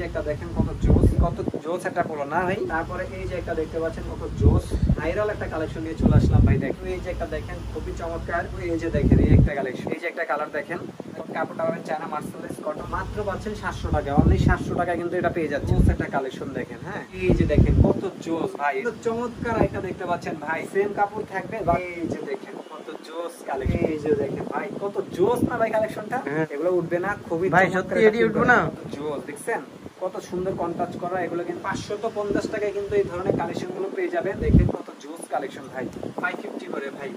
যে একটা দেখেন কত জোস একটা পড়লো না ভাই। তারপরে এই যে একটা দেখতে পাচ্ছেন কত জোস ভাইরাল একটা কালেকশন নিয়ে চলে আসলাম ভাই। দেখুন এই যে একটা দেখেন খুবই চমৎকার, এই যে দেখেন এই একটা কালেকশন, এই যে একটা কালার দেখেন, কাপড়টা পাবেন চায়না মার্সেলাইজ কটন, মাত্র পাচ্ছেন 700 টাকা, অনলি 700 টাকা কিন্তু এটা পেয়ে যাচ্ছে। একটা কালেকশন দেখেন, হ্যাঁ এই যে দেখেন কত জোস ভাই, চমৎকার একটা দেখতে পাচ্ছেন ভাই, সেম কাপড় থাকবে। এই যে দেখেন কত জোস কালেকশন, এই যে দেখেন ভাই কত জোস না ভাই কালেকশনটা, এগুলো উঠবে না, খুবই ভাই সত্যি এডি উঠবে না, জোস দেখছেন কত সুন্দর কন্ট্রাস্ট করা, এগুলো কিন্তু 550 টাকায় কিন্তু এই ধরনের কালেকশন গুলো পেয়ে যাবেন। দেখেন কত জোস কালেকশন ভাই, 550 করে ভাই,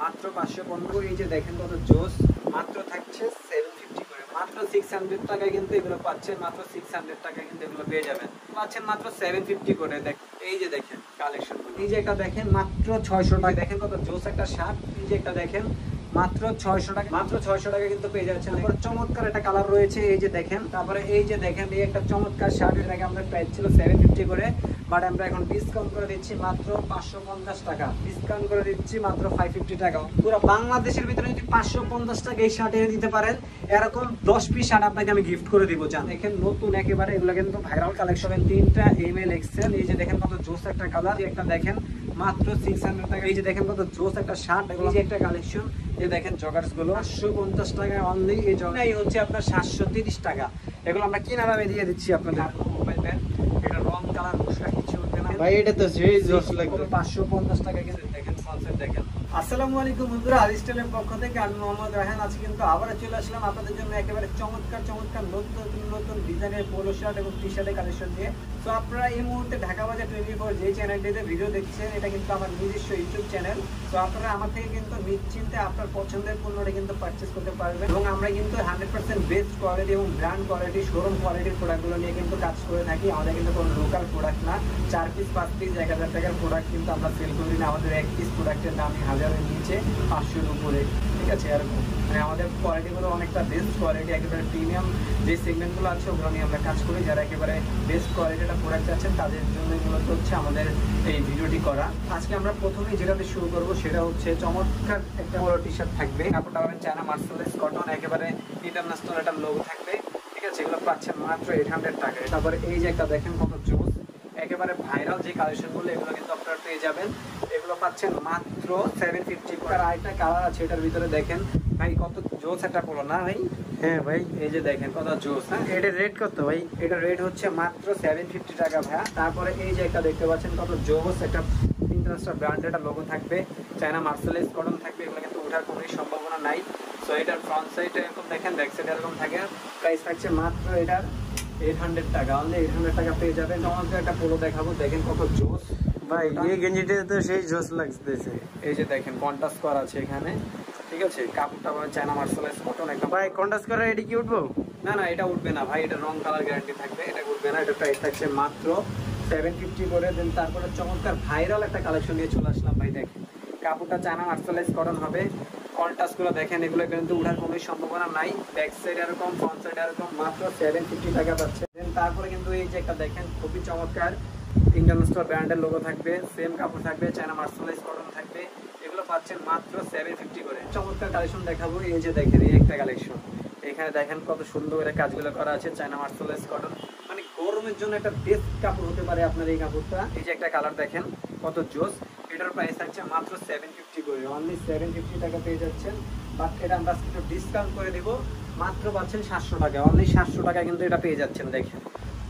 মাত্র 515। এই যে দেখেন কত জোস, মাত্র থাকছে 750 করে, মাত্র 600 টাকায় কিন্তু এগুলো পাচ্ছেন, মাত্র 600 টাকায় কিন্তু এগুলো পেয়ে যাবেন, পাচ্ছেন মাত্র 750 করে। এই যে দেখেন কালেকশন, এই যে একটা দেখেন মাত্র 600 টাকা, দেখেন কত জোস একটা শার্ট, এই যে একটা দেখেন মাত্র 600 টাকা, মাত্র 600 টাকা কিন্তু পেয়ে যাচ্ছেন। তারপরে চমৎকার একটা কালার রয়েছে, এই যে দেখেন। তারপরে এই যে দেখেন এই একটা চমৎকার শার্ট, এর আগে আমরা প্রাইস ছিল 750 করে, বাট আমরা এখন ডিসকাউন্ট করে দিচ্ছি মাত্র 550 টাকা, ডিসকাউন্ট করে দিচ্ছি মাত্র 550 টাকা। পুরো বাংলাদেশের ভিতরে যদি 550 টাকা এই শার্ট এনে দিতে পারেন, এরকম 10 পিস শার্ট আপনাকে আমি গিফট করে দিব। জান দেখেন নতুন একেবারে, এগুলো কিন্তু ভাইরাল কালেকশন, 3টা এমএল এক্সেল। এই যে দেখেন কত জোস একটা কালার, একটা দেখেন মাত্র 600 টাকা। এই যে দেখেন কত জোস একটা শার্ট, এই যে একটা কালেকশন, এই দেখেন জগার্স গুলো 550 টাকায় অনলি। এই জগাই হচ্ছে আপনার 730 টাকা, এগুলো আমরা কি নামে দিয়ে দিচ্ছি আপনাদের। মোবাইল ব্যান্ড, এটা রং কালার মুশকা কিছু উঠবে না ভাই, এটা তো সেই জোস লাগবে। 550 টাকা কিন্তু দেখেন কনসেপ্ট দেখেন। আসসালামু আলাইকুম বন্ধুরা, আলিস্টাইলের পক্ষ থেকে আমি মোহাম্মদ রায়হান। আজকে কিন্তু আবারও চলে আসলাম আপনাদের জন্য একেবারে চমৎকার নতুন ডিজাইনের পোলো শার্ট এবং টি শার্টের কালেকশন দিয়ে। তো আপনারা এই মুহূর্তে ঢাকা বাজার 24 যে চ্যানেলটিতে ভিডিও দেখছেন, এটা কিন্তু আমার নিজস্ব ইউটিউব চ্যানেল। তো আপনারা আমার থেকে কিন্তু নিশ্চিন্তে আপনার পছন্দের পণ্যটা কিন্তু পারচেস করতে পারবেন, এবং আমরা কিন্তু 100% বেস্ট কোয়ালিটি এবং ব্র্যান্ড কোয়ালিটি, শোরুম কোয়ালিটির প্রোডাক্টগুলো নিয়ে কিন্তু কাজ করে থাকি। আমাদের কিন্তু কোনো লোকাল প্রোডাক্ট না, 4 পিস 5 পিস 1000 টাকার প্রোডাক্ট কিন্তু আমরা সেল করি না। আমাদের এক পিস প্রোডাক্টের দাম 1000-এর নিচে, 500-এর উপরে, ঠিক আছে। এরকম মানে আমাদের কোয়ালিটিগুলো অনেকটা বেস্ট কোয়ালিটি, একেবারে প্রিমিয়াম যে সেগমেন্টগুলো আছে ওগুলো নিয়ে আমরা কাজ করি। যারা একেবারে বেস্ট কোয়ালিটিটা প্রোডাক্ট আছেন তাদের জন্য মূলত হচ্ছে আমাদের এই ভিডিওটি করা। আজকে আমরা প্রথমেই যেটাতে শুরু করব সেটা হচ্ছে চমৎকার একটা বড় টি শার্ট থাকবে, কাপড়টা পাবেন চায়না মার্সেলাইজ কটন, একেবারে ইন্টারন্যাশনাল একটা লোগো থাকবে, ঠিক আছে। এগুলো পাচ্ছেন মাত্র 800 টাকায়। তারপরে এই যে একটা দেখেন কত জোস, একেবারে ভাইরাল যে কালেকশনগুলো, এগুলো কিন্তু আপনারা পেয়ে যাবেন, এগুলো পাচ্ছেন মাত্র 750 করে। আর আরেকটা কালার আছে এটার ভিতরে, দেখেন ভাই কত জোস একটা পড়লো না ভাই। হ্যাঁ ভাই, এই যে দেখেন কত জোস। হ্যাঁ এটার রেট কত ভাই? এটা রেট হচ্ছে মাত্র 750 টাকা ভাইয়া। তারপরে এই যে একটা দেখতে পাচ্ছেন কত জোস একটা ইন্টারন্যাশনাল ব্র্যান্ডের একটা লোগো থাকবে, চায়না মার্সেলাইজ কটন থাকবে, এগুলো কিন্তু ওঠার কোনো সম্ভাবনা নাই। সো এটার ফ্রন্ট সাইড এরকম দেখেন, ব্যাক সাইড এরকম থাকে, প্রাইস থাকছে মাত্র এটার 800 টাকা, অনলি 800 টাকা পেয়ে যাবেন। আমাদের একটা পোলো দেখাবো, দেখেন কত জোস ভাই, এই গেঞ্জিটা তো সেই জোস লাগতেছে। এই যে দেখেন কন্ট্রাস্ট করা আছে এখানে, ঠিক আছে। কাপড়টা পাবেন চায়না মার্সেলাইজ কটন একটা। ভাই কন্ট্রাস্ট করা এডি কি উঠবো? না না, এটা উঠবে না ভাই, এটা রং কালার গ্যারান্টি থাকবে, এটা উঠবে না। এটা প্রাইস থাকছে মাত্র 750 করে। দেন তারপরে চমৎকার ভাইরাল একটা কালেকশন নিয়ে চলে আসলাম ভাই। দেখেন কাপড়টা চায়না মার্সেলাইজ কটন হবে, কন্ট্রাস্ট গুলো দেখেন, এগুলো কিন্তু উঠার কোনো সম্ভাবনা নাই। ব্যাক সাইড এরকম, ফ্রন্ট সাইড এরকম, মাত্র 750 টাকা পাচ্ছে। দেন তারপরে কিন্তু এই যে একটা দেখেন খুবই চমৎকার ইন্টারন্যাশনাল ব্র্যান্ডের লোগো থাকবে, সেম কাপড় থাকবে, চায়না মার্সেলাইজ কটন থাকবে, এগুলো পাচ্ছেন মাত্র 750 করে। চমৎকার কালেকশন দেখাবো, এই যে দেখেন এই একটা কালেকশন, এখানে দেখেন কত সুন্দর করে কাজগুলো করা আছে, চায়না মার্সেলাইজ কটন, মানে গরমের জন্য একটা বেস্ট কাপড় হতে পারে আপনার এই কাপড়টা। এই যে একটা কালার দেখেন কত জোস, এটার প্রাইস থাকছে মাত্র 750 করে, অনলি 750 টাকা পেয়ে যাচ্ছেন। বাট এটা আমরা একটু ডিসকাউন্ট করে দিব, মাত্র পাচ্ছেন 700 টাকা, অনলি 700 টাকা কিন্তু এটা পেয়ে যাচ্ছেন। দেখেন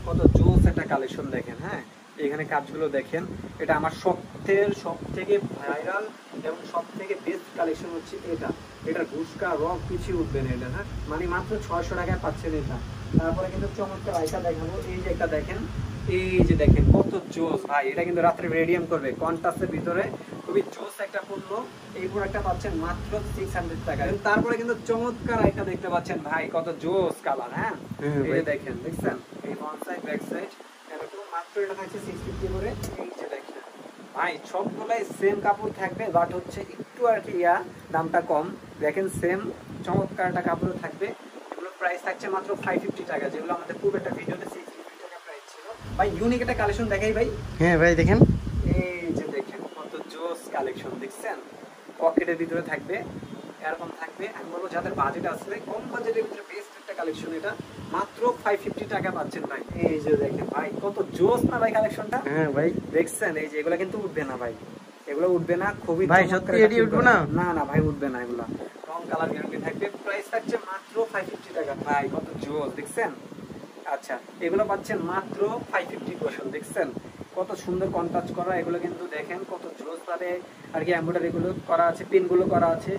কত জোস একটা কালেকশন দেখেন। হ্যাঁ এখানে কাজগুলো দেখেন, এটা আমার সব থেকে ভাইরাল এবং সব থেকে বেস্ট কালেকশন হচ্ছে এটা। এটা ঘুষকা রক কিছু উঠবে না এটা, হ্যাঁ মানে মাত্র 600 টাকায় পাচ্ছেন এটা। তারপরে কিন্তু চমৎকার আইটা দেখাবো, এই যে একটা দেখেন, এই যে দেখেন কত জোস ভাই, এটা কিন্তু রাত্রে রেডিয়াম করবে, কন্ট্রাস্টের ভিতরে খুবই জোস একটা পণ্য। এই প্রোডাক্টটা পাচ্ছেন মাত্র 600 টাকা। তারপরে কিন্তু চমৎকার আইটা দেখতে পাচ্ছেন ভাই, কত জোস কালার। হ্যাঁ এই যে দেখেন, দেখছেন এই ফ্রন্ট সাইড ব্যাক সাইড এরকম, মাত্র এটা থাকছে 650 করে। এই যে দেখেন ভাই সবগুলাই সেম কাপড় থাকবে, বাট হচ্ছে একটু আর কি দামটা কম। দেখেন সেম চমৎকার একটা কাপড় থাকবে, এগুলো প্রাইস থাকছে মাত্র 550 টাকা, যেগুলো আমাদের খুব একটা ভিডিওতে 650 টাকা প্রাইস ছিল। ভাই ইউনিক একটা কালেকশন দেখাই ভাই। হ্যাঁ ভাই দেখেন, এই যে দেখেন কত জোস কালেকশন, দেখছেন পকেটের ভিতরে থাকবে, এরকম থাকবে। আমি বলবো যাদের বাজেট আছে, কম বাজেটের ভিতরে বেস্ট একটা কালেকশন এটা, মাত্র 550 টাকা পাচ্ছেন ভাই। এই যে দেখেন ভাই কত জোস না ভাই কালেকশনটা। হ্যাঁ ভাই দেখছেন এই যে এগুলা কিন্তু উঠবে না ভাই, এগুলো উঠবে না। খুবই ভাই চমৎকার সত্যি একটা এটি feel উঠবে করে। না? না না ভাই উঠবে না এগুলা, রং কালার গ্যারান্টি থাকবে। প্রাইস থাকছে মাত্র 550 টাকা ভাই, কত জোস দেখছেন। আচ্ছা এগুলো পাচ্ছেন মাত্র 550 করে, দেখছেন কত সুন্দর কন্ট্রাস্ট করা। এগুলো কিন্তু দেখেন কত জোস ভাবে আর কি এমব্রয়ডারি গুলো করা আছে, পিন গুলো করা আছে।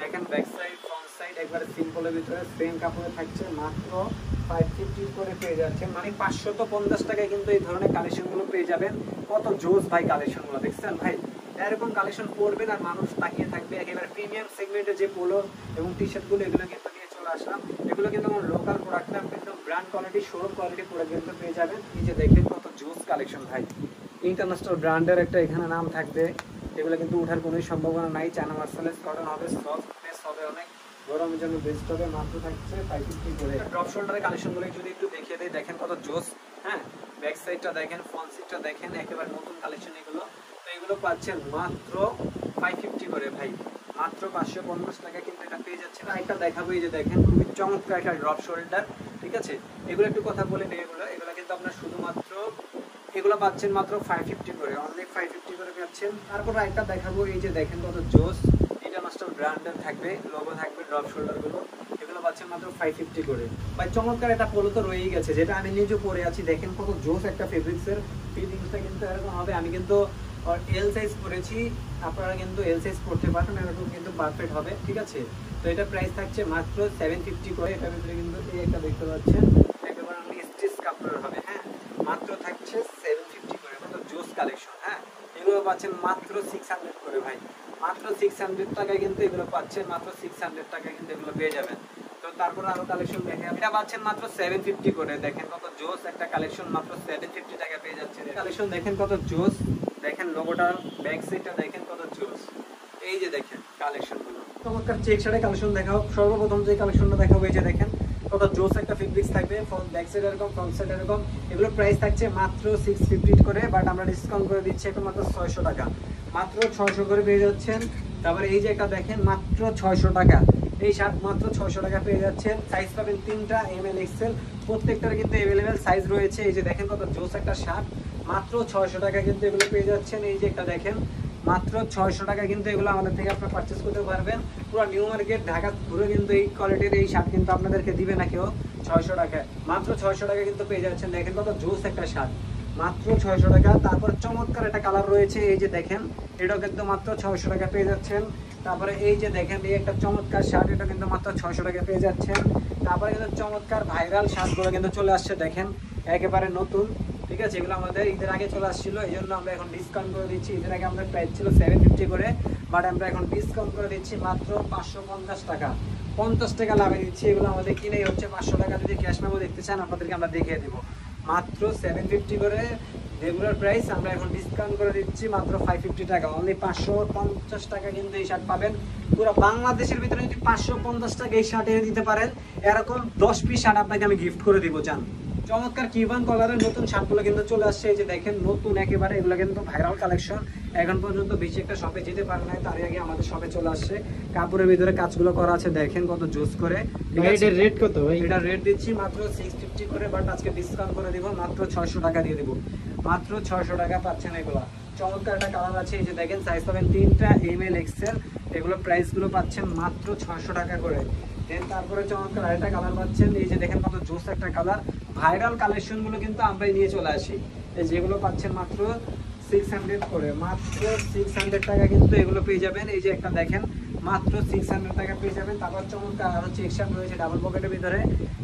দেখেন ব্যাক সাইড ফ্রন্ট সাইড একবারে সিম্পলের ভিতরে সেম কাপড়ে থাকছে মাত্র 550 করে পেয়ে যাচ্ছে, মানে 550 টাকায় কিন্তু এই ধরনের কালেকশন গুলো পেয়ে যাবেন। কত জোস ভাই কালেকশন গুলো দেখছেন ভাই। এরকম কালেকশন পরবেন আর মানুষ তাকিয়ে থাকবে। একেবারে প্রিমিয়াম সেগমেন্টের যে পোলো এবং টি শার্ট গুলো এগুলো কিন্তু নিয়ে চলে আসলাম। এগুলো কিন্তু আমার লোকাল প্রোডাক্ট না, কিন্তু brand quality showroom quality product কিন্তু পেয়ে যাবেন। এই যে দেখেন কত জোস কালেকশন ভাই, ইন্টারন্যাশনাল ব্র্যান্ডের একটা এখানে নাম থাকবে। এগুলো কিন্তু ওঠার কোনো সম্ভাবনা নাই। চায়না মার্সেলাইজ কটন হবে, সফট বেস হবে, অনেক গরমের জন্য বেস্ট হবে। মাত্র থাকছে 550 করে। ড্রপ শোল্ডারের কালেকশনগুলো যদি একটু দেখিয়ে দেই, দেখেন কত জোস। হ্যাঁ ব্যাক সাইডটা দেখেন, ফ্রন্ট সাইডটা দেখেন, একেবারে নতুন কালেকশন এগুলো। তো এগুলো পাচ্ছেন মাত্র 550 করে ভাই, মাত্র 550 টাকা কিন্তু এটা পেয়ে যাচ্ছে। একটা দেখাবো, এই যে দেখেন খুবই চমৎকার একটা ড্রপ শোল্ডার, ঠিক আছে। এগুলো একটু কথা বলে নেই, এগুলো কিন্তু আপনার শুধুমাত্র এগুলো পাচ্ছেন মাত্র 550 করে, অনেক 550 করে পাচ্ছেন। তারপর একটা দেখাবো, এই যে দেখেন কত জোস, ইন্টারন্যাশনাল ব্র্যান্ডের থাকবে, লোগো থাকবে ড্রপ শোল্ডার গুলো। এগুলো পাচ্ছেন মাত্র 550 করে ভাই। চমৎকার একটা পোলো তো রয়েই গেছে, যেটা আমি নিজেও পরে আছি। দেখেন কত জোস একটা ফেব্রিক্সের, ফিটিংসটা কিন্তু এরকম হবে। আমি কিন্তু এল সাইজ পরেছি, আপনারা কিন্তু এল সাইজ পড়তে পারেন, এরকম কিন্তু পারফেক্ট হবে, ঠিক আছে। তো এটা প্রাইস থাকছে মাত্র 750 করে। এটার ভিতরে কিন্তু এই একটা দেখতে পাচ্ছেন একেবারে স্টিচ কাপড়ের হবে। হ্যাঁ মাত্র থাকছে 750 করে, কত জোস কালেকশন। হ্যাঁ এগুলো পাচ্ছেন মাত্র 600 করে ভাই, মাত্র 600 টাকায় কিন্তু এগুলো পাচ্ছেন, মাত্র 600 টাকায় কিন্তু এগুলো পেয়ে যাবেন। তো তারপর আরো কালেকশন দেখেন, এটা পাচ্ছেন মাত্র 750 করে। দেখেন কত জোস একটা কালেকশন, মাত্র 750 টাকা পেয়ে যাচ্ছে। কালেকশন দেখেন কত জোস, দেখেন লোগোটা, ব্যাক সাইডটা দেখেন কত জোস। এই যে দেখেন কালেকশন গুলো, চমৎকার চেক শার্টের কালেকশন দেখাও। সর্বপ্রথম যে কালেকশনটা দেখাবো, এই যে দেখেন কত জোস একটা ফেব্রিক্স থাকবে, ব্যাক সাইড এরকম, ফ্রন্ট সাইড এরকম। এগুলো প্রাইস থাকছে মাত্র 650 করে, বাট আমরা ডিসকাউন্ট করে দিচ্ছি এখন মাত্র 600 টাকা, মাত্র 600 করে পেয়ে যাচ্ছেন। তারপরে এই যে একটা দেখেন মাত্র 600 টাকা, এই শার্ট মাত্র 600 টাকা পেয়ে যাচ্ছেন। সাইজ পাবেন 3টা, এমএল এক্সেল, প্রত্যেকটার কিন্তু অ্যাভেলেবেল সাইজ রয়েছে। এই যে দেখেন কত জোস একটা শার্ট, মাত্র 600 টাকা কিন্তু এগুলো পেয়ে যাচ্ছেন। এই যে একটা দেখেন মাত্র 600 টাকা কিন্তু এগুলো আমাদের থেকে আপনারা পারচেজ করতে পারবেন। পুরো নিউ মার্কেট ঢাকা ঘুরে কিন্তু এই কোয়ালিটির এই শার্ট কিন্তু আপনাদেরকে দিবে না কেউ 600 টাকায়, মাত্র 600 টাকা কিন্তু পেয়ে যাচ্ছেন। দেখেন কত জোস একটা শার্ট, মাত্র 600 টাকা। তারপর চমৎকার একটা কালার রয়েছে, এই যে দেখেন এটাও কিন্তু মাত্র 600 টাকা পেয়ে যাচ্ছেন। তারপরে এই যে দেখেন এই একটা চমৎকার শার্ট, এটা কিন্তু মাত্র 600 টাকা পেয়ে যাচ্ছেন। তারপরে কিন্তু চমৎকার ভাইরাল শার্টগুলো কিন্তু চলে আসছে, দেখেন একেবারে নতুন, ঠিক আছে। এগুলো আমাদের ঈদের আগে চলে আসছিল, এই জন্য আমরা এখন ডিসকাউন্ট করে দিচ্ছি। ঈদের আগে আমাদের প্রাইস ছিল 750 করে, বাট আমরা এখন ডিসকাউন্ট করে দিচ্ছি মাত্র 550 টাকা, 50 টাকা লাভে দিচ্ছি। এগুলো আমাদের কিনেই হচ্ছে 500 টাকা। যদি ক্যাশ মেমো দেখতে চান আপনাদেরকে আমরা দেখিয়ে দেবো, মাত্র 750 করে রেগুলার প্রাইস, আমরা এখন ডিসকাউন্ট করে দিচ্ছি মাত্র 550 টাকা, অনলি 550 টাকা কিন্তু এই শার্ট পাবেন। পুরো বাংলাদেশের ভিতরে যদি 550 টাকা এই শার্ট এনে দিতে পারেন, এরকম 10 পিস শার্ট আপনাকে আমি গিফট করে দিব। জান চমৎকার কিউবান কলারের নতুন শার্টগুলো কিন্তু চলে আসছে, এই যে দেখেন নতুন একেবারে, এগুলো কিন্তু ভাইরাল কালেকশন। এখন পর্যন্ত বেশি একটা শপে যেতে পারে না, তার আগে আমাদের শপে চলে আসছে। কাপড়ের ভিতরে কাজগুলো করা আছে, দেখেন কত জোস করে। এটার রেট কত ভাই? এটা রেট দিচ্ছি মাত্র 650 করে, বাট আজকে ডিসকাউন্ট করে দিব, মাত্র 600 টাকা দিয়ে দিব, মাত্র 600 টাকা পাচ্ছেন এগুলো। চমৎকার একটা কালার আছে, এই যে দেখেন সাইজ পাবেন 3টা, এমএল এক্সেল। এগুলো প্রাইসগুলো পাচ্ছেন মাত্র 600 টাকা করে। দেন তারপরে চমৎকার আরেকটা কালার পাচ্ছেন, এই যে দেখেন কত জোস একটা কালার। ভাইরাল কালেকশনগুলো কিন্তু আমরাই নিয়ে চলে আসি, এই যেগুলো পাচ্ছেন মাত্র 600 করে, মাত্র 600 টাকা কিন্তু এগুলো পেয়ে যাবেন। এই যে একটা দেখেন মাত্র 600 টাকা পেয়ে যাবেন। তারপর চমৎকার আর হচ্ছে এক্সট্রা রয়েছে ডাবল পকেটের ভিতরে,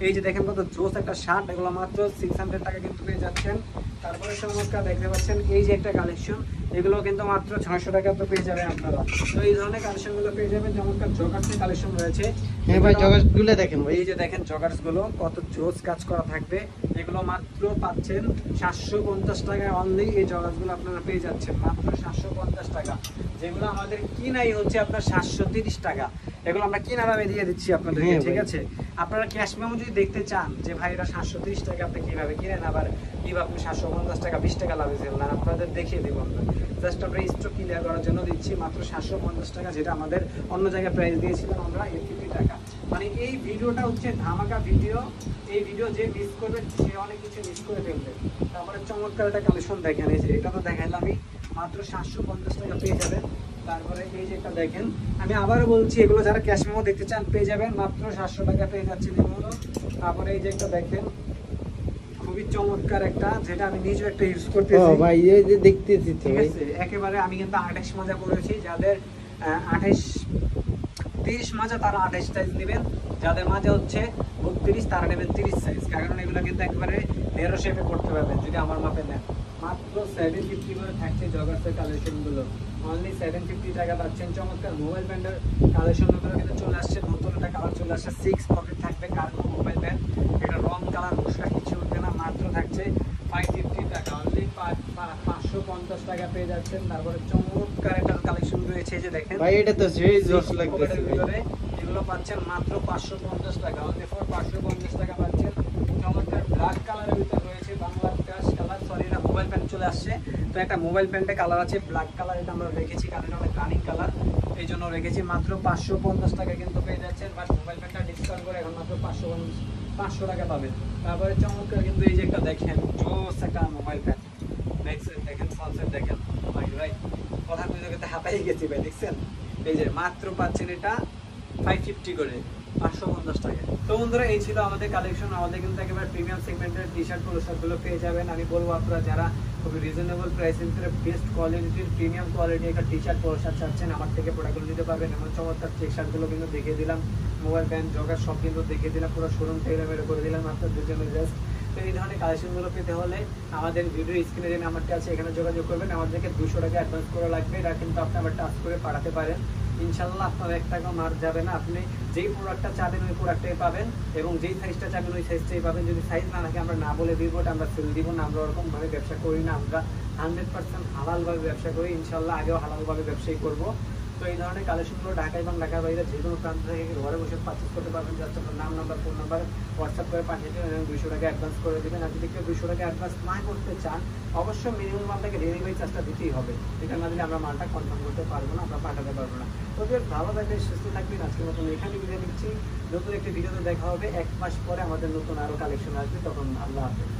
এই যে দেখেন কত জোস একটা শার্ট, এগুলো মাত্র 600 টাকা কিন্তু পেয়ে যাচ্ছেন। তারপরে চমৎকার দেখতে পাচ্ছেন এই যে একটা কালেকশন, এগুলো কিন্তু মাত্র 600 টাকা তো পেয়ে যাবেন আপনারা। তো এই ধরনের কালেকশনগুলো পেয়ে যাবেন। চমৎকার জগার্সের কালেকশন রয়েছে, হ্যাঁ ভাই জগার্সগুলো দেখেন ভাই, এই যে দেখেন জগার্সগুলো কত জোস কাজ করা থাকবে। এগুলো মাত্র পাচ্ছেন 750 টাকায় অনলি, এই জগার্সগুলো আপনারা পেয়ে যাচ্ছেন মাত্র 750 টাকা, যেগুলো আমাদের কিনাই হচ্ছে আপনার 730 টাকা। এগুলো আমরা কিনা দামে দিয়ে দিচ্ছি আপনাদেরকে, ঠিক আছে। আপনারা ক্যাশ মেমো যদি দেখতে চান যে ভাই এটা 730 টাকা আপনি কিভাবে কিনেন, আবার কিভাবে আপনি 750 টাকা 20 টাকা লাভে ফেললেন, আপনাদের দেখিয়ে দেবো আমরা। জাস্ট আমরা স্টক ক্লিয়ার করার জন্য দিচ্ছি মাত্র 750 টাকা, যেটা আমাদের অন্য জায়গায় প্রাইস দিয়েছিলাম আমরা 80 টাকা। মানে এই ভিডিওটা হচ্ছে ধামাকা ভিডিও। এই ভিডিও যে মিস করবে সে অনেক কিছু মিস করে ফেলবে। তারপরে চমৎকার একটা কালেকশন দেখেন, এই যে এটা তো দেখাইলাম আমি, মাত্র 750 টাকা পেয়ে যাবেন। তারপরে এই যে এটা দেখেন, আমি আবারও বলছি এগুলো যারা ক্যাশ মেমো দেখতে চান পেয়ে যাবেন মাত্র 700 টাকা পেয়ে যাচ্ছে এগুলো। তারপরে এই যে একটা দেখেন, খুবই চমৎকার একটা, যেটা আমি নিজেও একটা ইউজ ও করতেছি। ভাই এই যে দেখতেছি তো ঠিক ভাই। আছে, একেবারে আমি কিন্তু 28 মাজা করেছি, যাদের 28 30 মাজা তারা 28 সাইজ নেবেন, যাদের মাজা হচ্ছে 32 তারা নেবেন 30 সাইজ, কারণ এগুলো কিন্তু একবারে নেরো শেপে করতে পারবেন যদি আমার মাপে নেন। মাত্র 750 করে থাকছে জগার্সের কালেকশনগুলো, অনলি 750 টাকা পাচ্ছেন। চমৎকার মোবাইল ব্যান্ডের কালেকশনগুলো কিন্তু চলে আসছে, নতুন একটা কালার চলে আসছে, 6 পকেট থাকবে কার্গো মোবাইল ব্যান্ড। এটা রং কালার মুশকা কিছু উঠবে না, মাত্র থাকছে 550 টাকা, অনলি 550 টাকা পেয়ে যাচ্ছেন। তারপরে চমৎকার একটা কালেকশন রয়েছে, যে দেখেন ভাই এটা তো সেই জোস Six লাগতেছে পকেটের ভাই। ভিতরে এগুলো পাচ্ছেন মাত্র 550 টাকা, অনলি ফর 550 টাকা পাচ্ছেন। চমৎকার ব্ল্যাক কালারের ভিতরে রয়েছে, বাংলা ক্রাশ কালার, সরি এটা মোবাইল প্যান্ট চলে আসছে। তো একটা মোবাইল প্যান্টে কালার আছে ব্ল্যাক কালার, এটা আমরা রেখেছি কারণ এটা অনেক রানিং কালার, এই জন্য রেখেছি। মাত্র 550 টাকা কিন্তু পেয়ে যাচ্ছেন, বাট মোবাইল প্যান্টটা ডিসকাউন্ট করে এখন মাত্র 500 টাকা পাবেন। তারপরে চমৎকার কিন্তু এই যে একটা দেখেন জোস একটা মোবাইল প্যান্ট, দেখেন সানসেট দেখেন ভাই, কথা কইতে কইতে হাঁপাই গেছি ভাই, দেখছেন? এই যে মাত্র পাচ্ছেন এটা 550 করে, 550 টাকা। তো বন্ধুরা এই ছিল আমাদের কালেকশন। আমাদের কিন্তু একেবারে প্রিমিয়াম সেগমেন্টের টি শার্ট পোলো শার্টগুলো পেয়ে যাবেন। আমি বলবো আপনারা যারা খুবই রিজনেবল প্রাইসের ভিতরে বেস্ট কোয়ালিটির প্রিমিয়াম কোয়ালিটি একটা টি শার্ট পোলো শার্ট চাচ্ছেন, আমার থেকে প্রোডাক্টগুলো নিতে পারবেন। এমন চমৎকার চেক শার্টগুলো কিন্তু দেখিয়ে দিলাম, মোবাইল ব্যান্ড জগার সব কিন্তু দেখিয়ে দিলাম, পুরো শোরুম টেইলারমেড করে দিলাম আপনাদের জন্য জাস্ট। তো এই ধরনের কালেকশনগুলো পেতে হলে আমাদের ভিডিও স্ক্রিনে যে নাম্বারটা আছে এখানে যোগাযোগ করবেন। আমাদেরকে 200 টাকা অ্যাডভান্স করা লাগবে, এটা কিন্তু আপনি আবার টাচ করে পাঠাতে পারেন। ইনশাল্লাহ আপনার 1 টাকা মার যাবে না, আপনি যেই প্রোডাক্টটা চাবেন ওই প্রোডাক্টটাই পাবেন, এবং যেই সাইজটা চাবেন ওই সাইজটাই পাবেন। যদি সাইজ না থাকে আমরা না বলে দিব, এটা আমরা সেল দিব না, আমরা ওরকমভাবে ব্যবসা করি না, আমরা 100% হালালভাবে ব্যবসা করি। ইনশাল্লাহ আগেও হালালভাবে ব্যবসাই করবো। তো এই ধরনের কালেকশনগুলো ঢাকা এবং ঢাকার বাইরে যে কোনো প্রান্ত থেকে ঘরে বসে পারচেস করতে পারবেন। জাস্ট আপনার নাম, নাম্বার, ফোন নাম্বার হোয়াটসঅ্যাপ করে পাঠিয়ে দেবেন এবং 200 টাকা অ্যাডভান্স করে দেবেন। আর যদি কেউ 200 টাকা অ্যাডভান্স না করতে চান, অবশ্যই মিনিমাম আপনাকে ডেলিভারি চার্জটা দিতেই হবে, এটা না দিলে আমরা মালটা কনফার্ম করতে পারবো না, আমরা পাঠাতে পারবো না। তো বেশ ভালো থাকবেন, সুস্থ থাকবেন। আজকের মতন এখানে বিদায় নিচ্ছি, নতুন একটি ভিডিওতে দেখা হবে। 1 মাস পরে আমাদের নতুন আরও কালেকশন আসবে, তখন আল্লাহ হাফেজ।